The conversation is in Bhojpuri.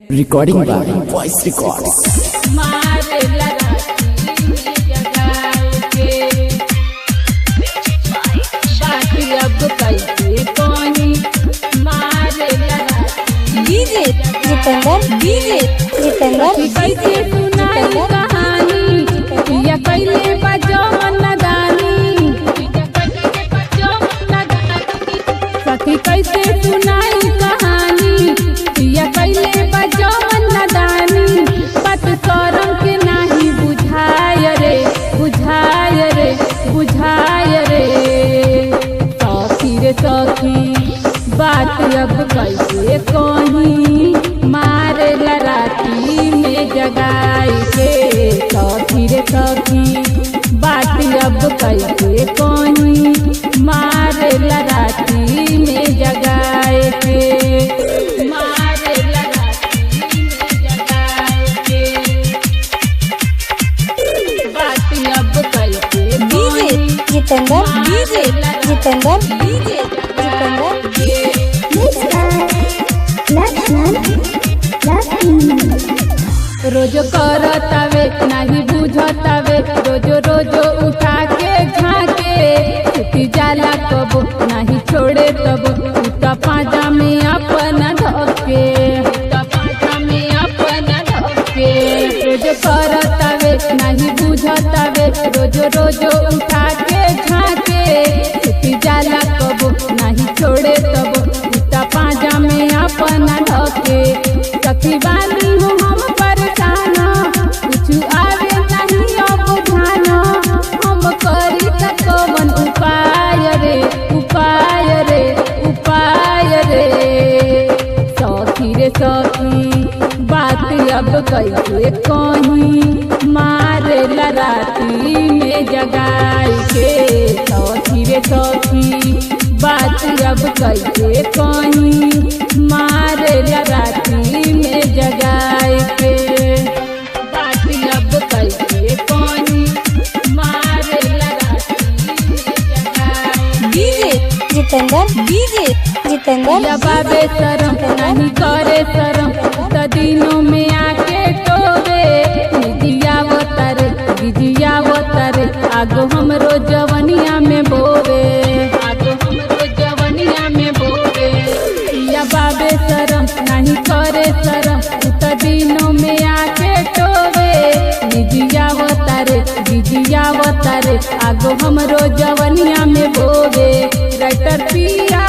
Recording by voice records. मारे लगाती जगाए के बाकी अब कैसे कोनी मारे लगाती डीजे जितेंद्र कैसे सुनाई कहानी या कैले बजो नदानी सखी कैसे सुनाई कहानी या कैले बजो नदानी पत करम के नाही बुझाय रे सखी रे सखी बात अब कैसे कही मारे राती में जगाई के सखी रे सखी बात अब कैसे कही मारे राती में जगाए के मारे राती में जगाए के बात अब कैसे डीजे जितेंद्र रोज करतावे नहीं बुझतावे रोज उठा के झाके छुट्टी जाला कबो नहीं छोड़े तब उता पाजा में अपना धके रोज करतावे नहीं बुझतावे रोज उठा के झाके छुट्टी जाला कबो नहीं छोड़े तब उता पाजा में अपना धके सखी बानी हूँ हम परेशान कुछ आवे नहीं अब ध्यान हम करी कवन उपाय रे सखी रे सखी बात अब कैसे कही मारे राती में जगाई के सखी रे सखी बात अब कैसे कही मारे राती में जगाए के बात अब कैसे कही मारे राती में जगाए डीजे जितेंद्र या बाबे शरम नहीं करे शरम त दिनों में आके टोवे बिजिया वतरे आगो हमरो जवनिया में बोवे या बाबे शरम नहीं करे शरम त दिनों में आके टोवे बिजिया वतरे आगो हमरो जवनिया में बोवे राइटर पिया